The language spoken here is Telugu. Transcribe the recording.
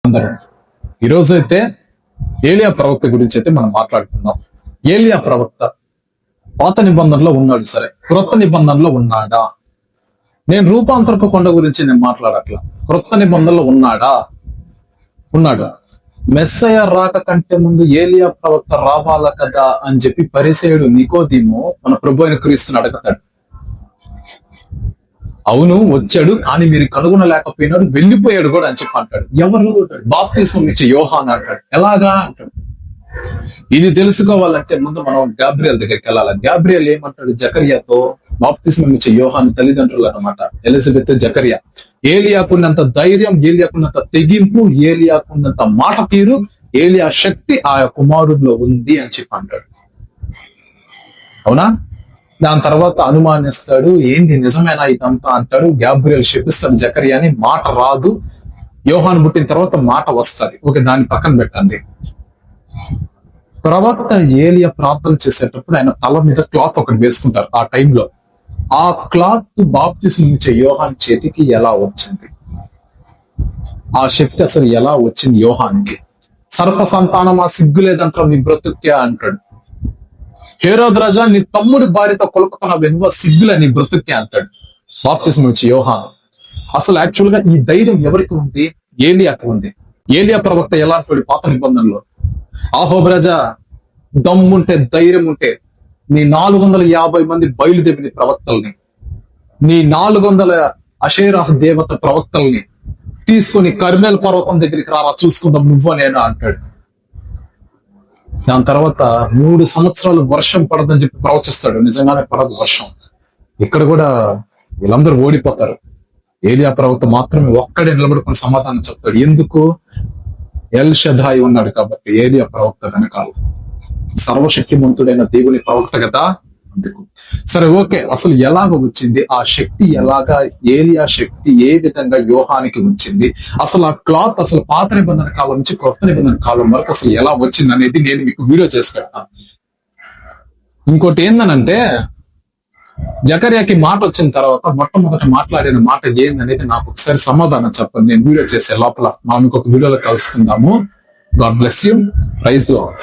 అందరూ ఈరోజు అయితే ఏలియా ప్రవక్త గురించి అయితే మనం మాట్లాడుకుందాం. ఏలియా ప్రవక్త పాత నిబంధనలో ఉన్నాడు, సరే, క్రొత్త నిబంధనలో ఉన్నాడా? నేను రూపాంతరపు కొండ గురించి నేను మాట్లాడట్లా. క్రొత్త నిబంధనలో ఉన్నాడా? ఉన్నాడు. మెస్సయ రాక కంటే ముందు ఏలియా ప్రవక్త రావాల కదా అని చెప్పి పరిసేయుడు నికోదీము మన ప్రభు అయిన క్రీస్తుని అడగతాడు. అవును, వచ్చాడు, కానీ మీరు కనుగొనలేకపోయినాడు, వెళ్ళిపోయాడు కూడా అని చెప్పి అంటాడు. ఎవరు? బాప్తిస్మం ఇచ్చే యోహాన్ అంటాడు. ఎలాగా అంటాడు. ఇది తెలుసుకోవాలంటే ముందు మనం గాబ్రియల్ దగ్గరికి వెళ్ళాలి. గాబ్రియల్ ఏమంటాడు జకర్యాతో? బాప్తిస్మం ఇచ్చే యోహాన్ తల్లిదండ్రులు అన్నమాట, ఎలిజబెత్, జకర్యా. ఏలియాకున్నంత ధైర్యం, ఏలియాకున్నంత తెగింపు, ఏలియాకున్నంత మాట తీరు, ఏలియా శక్తి ఆ కుమారుడిలో ఉంది అని చెప్పి అంటాడు. అవునా? దాని తర్వాత అనుమానిస్తాడు, ఏంది నిజమేనా ఇదంతా అంటాడు. గాబ్రియల్ శపిస్తాడు జకర్యాని, మాట రాదు. యోహాను పుట్టిన తర్వాత మాట వస్తుంది. ఓకే, దాన్ని పక్కన పెట్టండి. ప్రవక్త ఏలియా ప్రార్థన చేసేటప్పుడు ఆయన తల మీద క్లాత్ ఒకటి వేసుకుంటారు. ఆ టైంలో ఆ క్లాత్ బాప్తిస్మం ఇచ్చే యోహాన్ చేతికి ఎలా వచ్చింది? ఆ శక్తి అసలు ఎలా వచ్చింది యోహానికి? సర్ప సంతానం ఆ సిగ్గు లేదంటారు నీ బ్రతుక్యా అంటాడు. హేరోదు రాజా, నీ తమ్ముడి భార్యతో కొలుకుతున్న వెనువ సిగ్గుల నీ బ్రతుక్కే అంటాడు బాప్తిస్మం ఇచ్చే యోహాను. అసలు యాక్చువల్ గా ఈ ధైర్యం ఎవరికి ఉంది? ఏలియాకి ఉంది. ఏలియా ప్రవక్త ఎలాంటి పాత నిబంధనలో, ఆహోబ్ రాజా, దమ్ముంటే, ధైర్యం ఉంటే నీ 450 మంది బయలుదేవిని ప్రవక్తల్ని, నీ 400 అషేరాహ్ దేవత ప్రవక్తల్ని తీసుకొని కర్మేల్ పర్వతం దగ్గరికి రారా, చూసుకుంటాం నువ్వు నేను అంటాడు. దాని తర్వాత 3 సంవత్సరాలు వర్షం పడదని చెప్పి ప్రవచిస్తాడు. నిజంగానే పడదు వర్షం. ఇక్కడ కూడా వీళ్ళందరూ ఓడిపోతారు. ఏలియా ప్రవక్త మాత్రమే ఒక్కడే నిలబడుకుని సమాధానం చెప్తాడు. ఎందుకు? ఎల్ షదాయి ఉన్నాడు కాబట్టి. ఏలియా ప్రవక్త వెనకాల సర్వశక్తిమంతుడైన దేవుని ప్రవక్త కదా, అందుకు. సరే, ఓకే, అసలు ఎలాగ వచ్చింది ఆ శక్తి? ఎలాగా ఏలియా శక్తి ఏ విధంగా యోహానికి వచ్చింది? అసలు ఆ క్లాత్ అసలు పాత నిబంధన కాలం నుంచి కొత్త నిబంధన కాలం వరకు అసలు ఎలా వచ్చింది అనేది నేను మీకు వీడియో చేసి పెడతాను. ఇంకోటి ఏందనంటే, జకర్యాకి మాట వచ్చిన తర్వాత మొట్టమొదటి మాట్లాడిన మాట ఏందనేది నాకు ఒకసారి సమాధానం చెప్పండి. నేను వీడియో చేసే లోపల మనం ఇంకొక వీడియోలో కలుసుకుందాము. God bless you. Praise the lord.